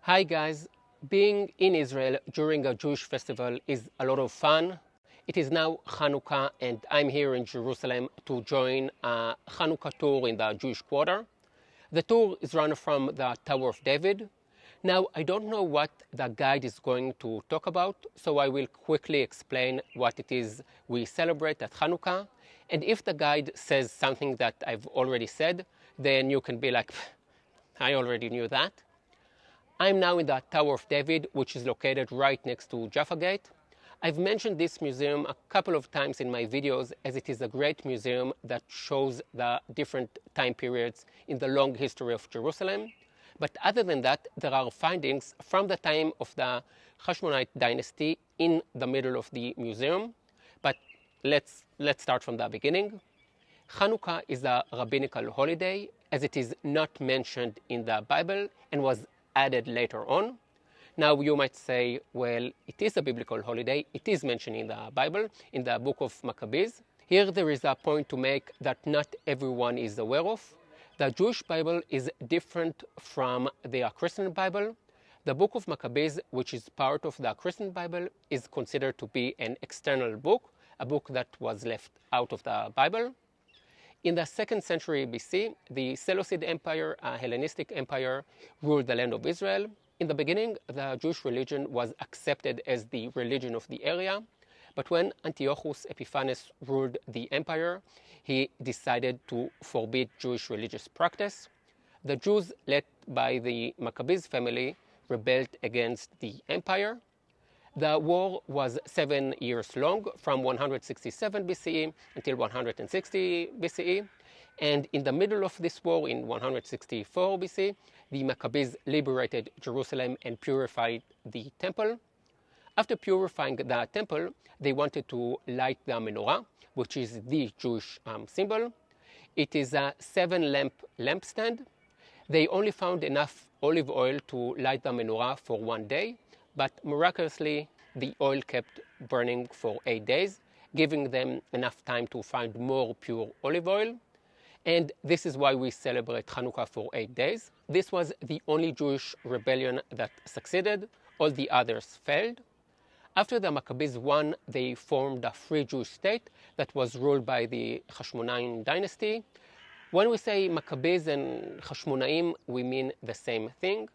Hi guys, being in Israel during a Jewish festival is a lot of fun. It is now Hanukkah and I'm here in Jerusalem to join a Hanukkah tour in the Jewish Quarter. The tour is run from the Tower of David. Now, I don't know what the guide is going to talk about, so I will quickly explain what it is we celebrate at Hanukkah. And if the guide says something that I've already said, then you can be like, I already knew that. I'm now in the Tower of David, which is located right next to Jaffa Gate. I've mentioned this museum a couple of times in my videos as it is a great museum that shows the different time periods in the long history of Jerusalem. But other than that, there are findings from the time of the Hashmonite dynasty in the middle of the museum. But let's start from the beginning. Hanukkah is a rabbinical holiday as it is not mentioned in the Bible and was added later on. Now you might say, well, it is a biblical holiday. It is mentioned in the Bible, in the book of Maccabees. Here there is a point to make that not everyone is aware of. The Jewish Bible is different from the Christian Bible. The book of Maccabees, which is part of the Christian Bible, is considered to be an external book, a book that was left out of the Bible. In the 2nd century BC, the Seleucid Empire, a Hellenistic empire, ruled the land of Israel. In the beginning, the Jewish religion was accepted as the religion of the area. But when Antiochus Epiphanes ruled the empire, he decided to forbid Jewish religious practice. The Jews, led by the Maccabees family, rebelled against the empire. The war was 7 years long, from 167 BCE until 160 BCE. And in the middle of this war, in 164 BC, the Maccabees liberated Jerusalem and purified the temple. After purifying the temple, they wanted to light the menorah, which is the Jewish symbol. It is a 7-lamp lampstand. They only found enough olive oil to light the menorah for 1 day. But miraculously, the oil kept burning for 8 days, giving them enough time to find more pure olive oil. And this is why we celebrate Hanukkah for 8 days. This was the only Jewish rebellion that succeeded. All the others failed. After the Maccabees won, they formed a free Jewish state that was ruled by the Hashmonite dynasty. When we say Maccabees and Hashmonaim, we mean the same thing.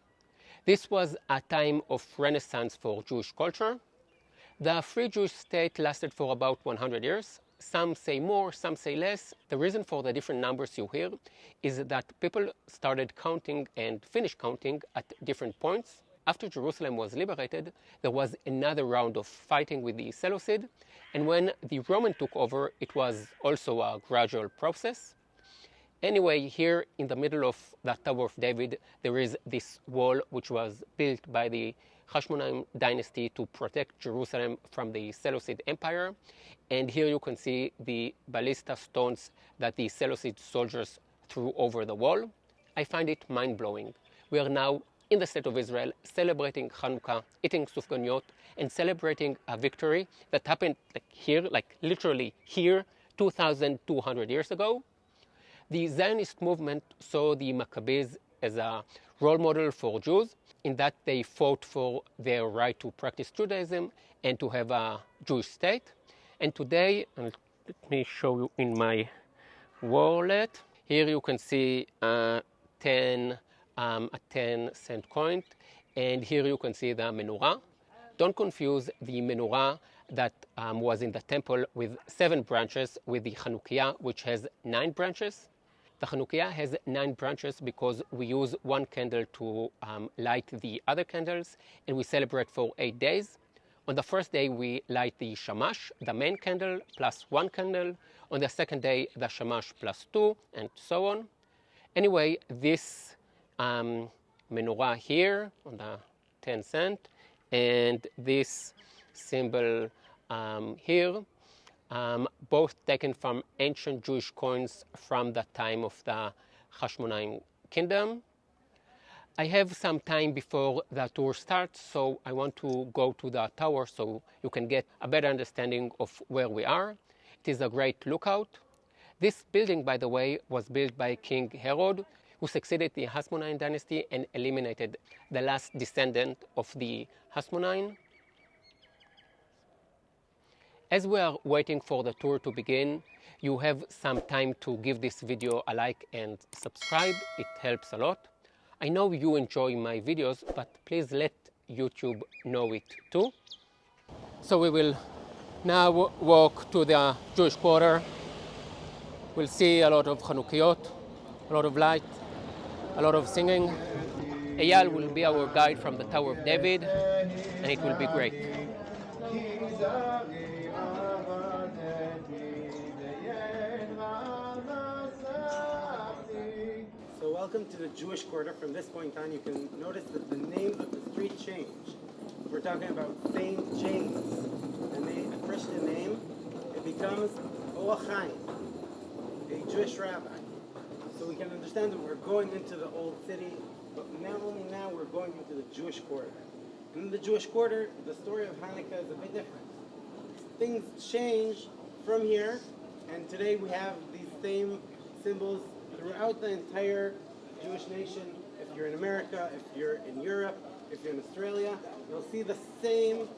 This was a time of renaissance for Jewish culture. The free Jewish state lasted for about 100 years. Some say more, some say less. The reason for the different numbers you hear is that people started counting and finished counting at different points. After Jerusalem was liberated, there was another round of fighting with the Seleucid. And when the Roman took over, it was also a gradual process. Anyway, here in the middle of the Tower of David, there is this wall which was built by the Hashmonite dynasty to protect Jerusalem from the Seleucid Empire. And here you can see the ballista stones that the Seleucid soldiers threw over the wall. I find it mind-blowing. We are now in the state of Israel celebrating Hanukkah, eating sufganiyot, and celebrating a victory that happened literally here, 2,200 years ago. The Zionist movement saw the Maccabees as a role model for Jews in that they fought for their right to practice Judaism and to have a Jewish state. And today, let me show you in my wallet. Here you can see a 10-cent coin, and here you can see the menorah. Don't confuse the menorah that was in the temple with 7 branches with the Hanukkah, which has 9 branches. The Hanukkah has 9 branches because we use 1 candle to light the other candles, and we celebrate for 8 days. On the first day, we light the shamash, the main candle, plus 1 candle. On the second day, the shamash plus 2, and so on. Anyway, this menorah here on the 10 cent, and this symbol here, both taken from ancient Jewish coins from the time of the Hashmonite kingdom. I have some time before the tour starts, so I want to go to the tower so you can get a better understanding of where we are. It is a great lookout. This building, by the way, was built by King Herod, who succeeded the Hasmonean dynasty and eliminated the last descendant of the Hasmonean. As we are waiting for the tour to begin, you have some time to give this video a like and subscribe. It helps a lot. I know you enjoy my videos, but please let YouTube know it too. So we will now walk to the Jewish quarter. We'll see a lot of Chanukiot, a lot of light, a lot of singing. Eyal will be our guide from the Tower of David, and it will be great. So welcome to the Jewish quarter. From this point on, you can notice that the names of the street change. We're talking about Saint James, a Christian name. It becomes Or Chaim, a Jewish rabbi. So we can understand that we're going into the old city, but not only now, we're going into the Jewish quarter. And in the Jewish quarter, the story of Hanukkah is a bit different. Things change from here, and today we have these same symbols throughout the entire Jewish nation. If you're in America, if you're in Europe, if you're in Australia, you'll see the same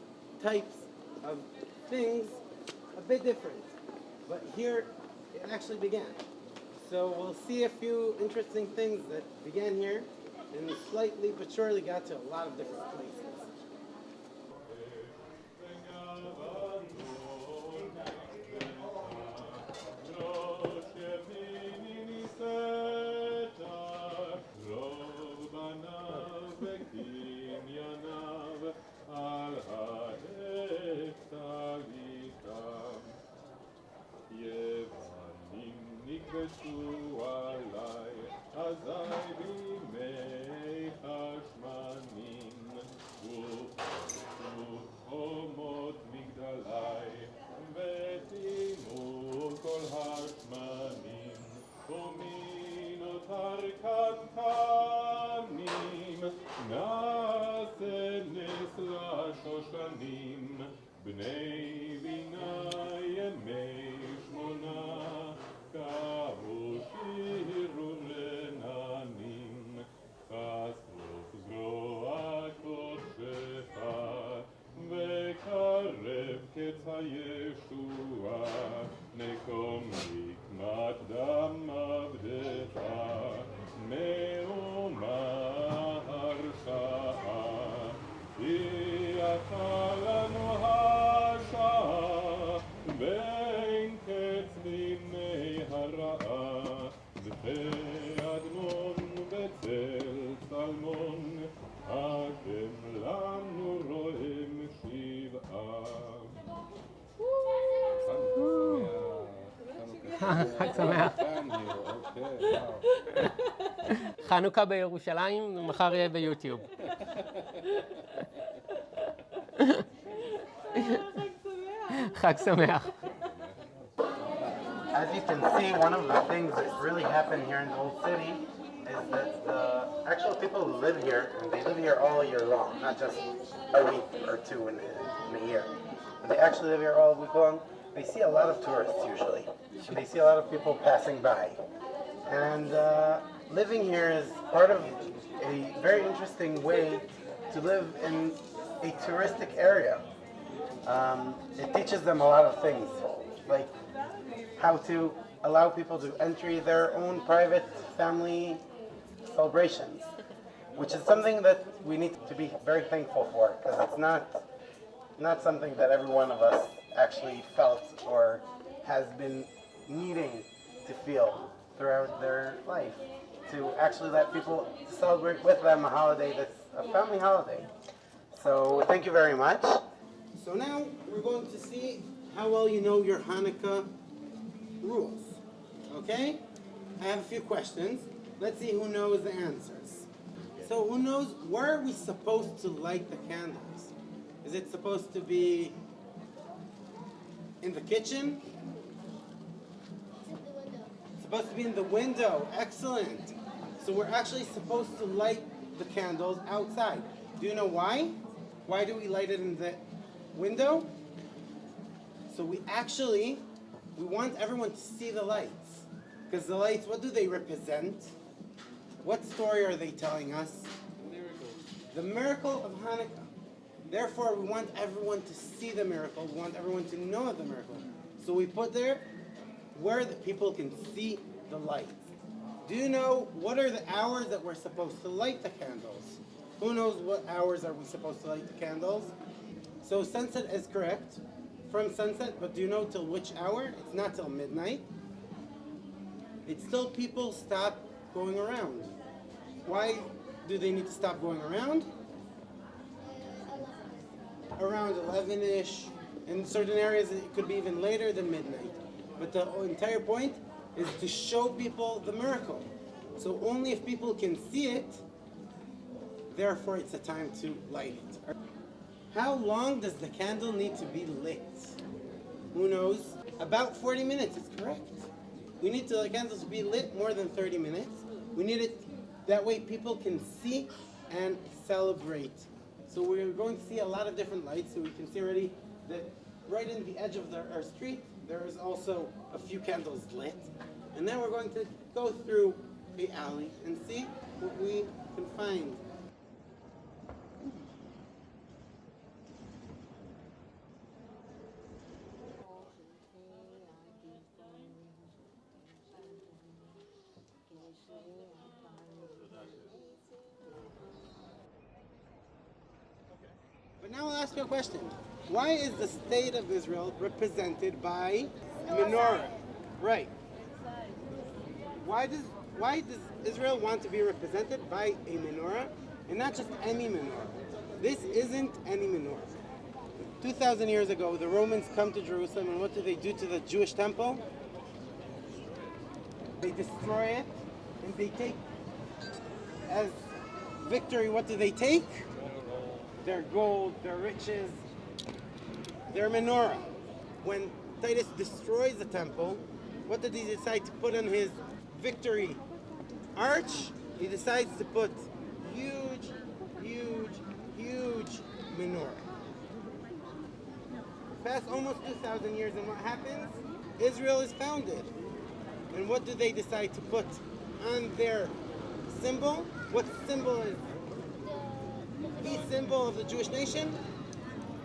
types of things, a bit different. But here, it actually began. So we'll see a few interesting things that began here, and slightly but surely got to a lot of different places. חג שמח. חנוכה בירושלים, מחר יהיה ביוטיוב. חג שמח. As you can see, one of the things that really happened here in the Old City is that the actual people who live here, and they live here all year long, not just a week or two in a year. But they actually live here all week long. They see a lot of tourists usually, and they see a lot of people passing by. And living here is part of a very interesting way to live in a touristic area. It teaches them a lot of things, like how to allow people to enter their own private family celebrations, which is something that we need to be very thankful for, because it's not something that every one of us actually felt or has been needing to feel throughout their life, to actually let people celebrate with them a holiday that's a family holiday. So thank you very much. So now we're going to see how well you know your Hanukkah rules. Okay? I have a few questions. Let's see who knows the answers. So who knows, where are we supposed to light the candles? Is it supposed to be in the kitchen? It's supposed to be in the window. Excellent. So we're actually supposed to light the candles outside. Do you know why? Why do we light it in the window? So we want everyone to see the lights. Because the lights, what do they represent? What story are they telling us? The miracle of Hanukkah. Therefore, we want everyone to see the miracle. We want everyone to know of the miracle. So we put there where the people can see the light. Do you know what are the hours that we're supposed to light the candles? Who knows what hours are we supposed to light the candles? So sunset is correct. From sunset, but do you know till which hour? It's not till midnight. It's still people stop going around. Why do they need to stop going around? Around 11-ish. In certain areas it could be even later than midnight. But the entire point is to show people the miracle. So only if people can see it, therefore it's a time to light it. How long does the candle need to be lit? Who knows? About 40 minutes is correct. We need the candles to be lit more than 30 minutes. We need it that way people can see and celebrate. So we're going to see a lot of different lights. So we can see already that right in the edge of our street, there is also a few candles lit. And then we're going to go through the alley and see what we can find. But now I'll ask you a question. Why is the state of Israel represented by a menorah? Right. Why does Israel want to be represented by a menorah and not just any menorah? This isn't any menorah. 2,000 years ago, the Romans come to Jerusalem, and what do they do to the Jewish temple? They destroy it, and they take as victory, what do they take? Their gold, their riches, their menorah. When Titus destroys the temple, what did he decide to put on his victory arch? He decides to put huge, huge, huge menorah. Past almost 2,000 years, and what happens? Israel is founded. And what do they decide to put on their symbol? What symbol is the symbol of the Jewish nation?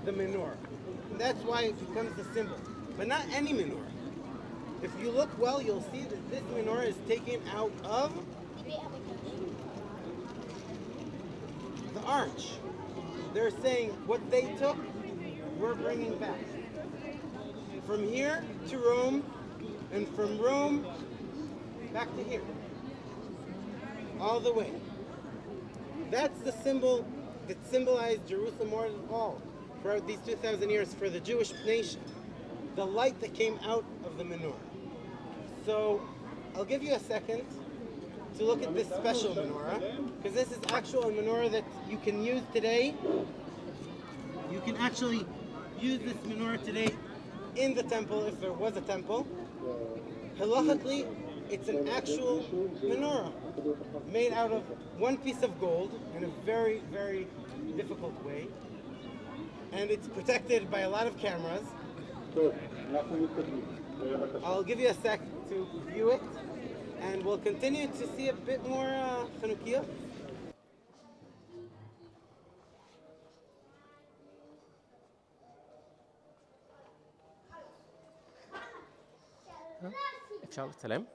The menorah. And that's why it becomes the symbol. But not any menorah. If you look well, you'll see that this menorah is taken out of the arch. They're saying what they took, we're bringing back. From here to Rome, and from Rome back to here. All the way. That's the symbol that symbolized Jerusalem more than all throughout these 2,000 years for the Jewish nation. The light that came out of the menorah. So I'll give you a second to look at this special menorah, because this is actual menorah that you can use today. You can actually use this menorah today in the temple if there was a temple. Halachically, it's an actual menorah made out of one piece of gold in a very, very difficult way. And it's protected by a lot of cameras. I'll give you a sec to view it, and we'll continue to see a bit more Hanukkah. אפשר לצלם?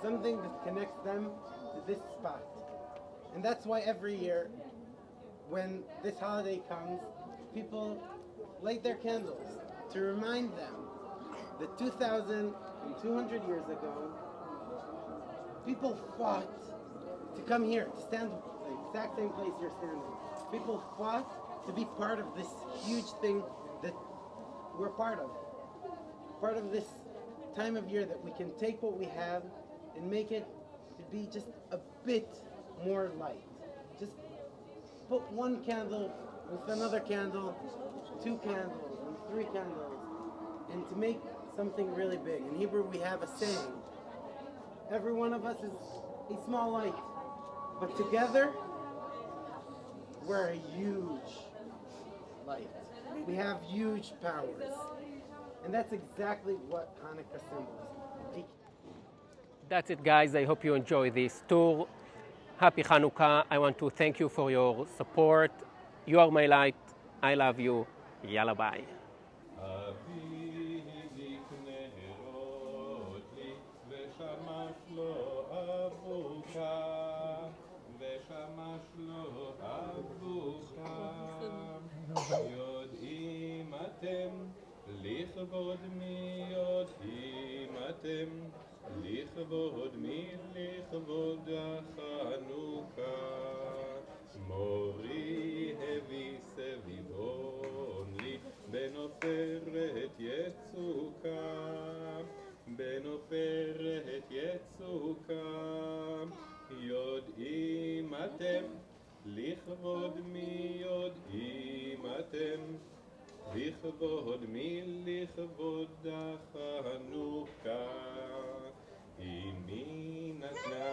Something that connects them to this spot. And that's why every year, when this holiday comes, people light their candles to remind them that 2,200 years ago, people fought to come here, to stand the exact same place you're standing. People fought to be part of this huge thing that we're part of. Part of this time of year that we can take what we have and make it to be just a bit more light. Just put one candle with another candle, 2 candles, and 3 candles, and to make something really big. In Hebrew, we have a saying: every one of us is a small light, but together, we're a huge light. We have huge powers. And that's exactly what Hanukkah symbolizes. That's it, guys. I hope you enjoy this tour. Happy Hanukkah. I want to thank you for your support. You are my light. I love you. Yalla, bye. יודעים אתם לכבוד מי, יודעים אתם לכבוד מי, לכבוד החנוכה. מורי הביא סביבון לי בנופרת יצוקה, בנופרת יצוקה. יודעים אתם לכבוד מי, יודעים אתם לכבוד מי, לכבוד החנוכה. אמי נתנה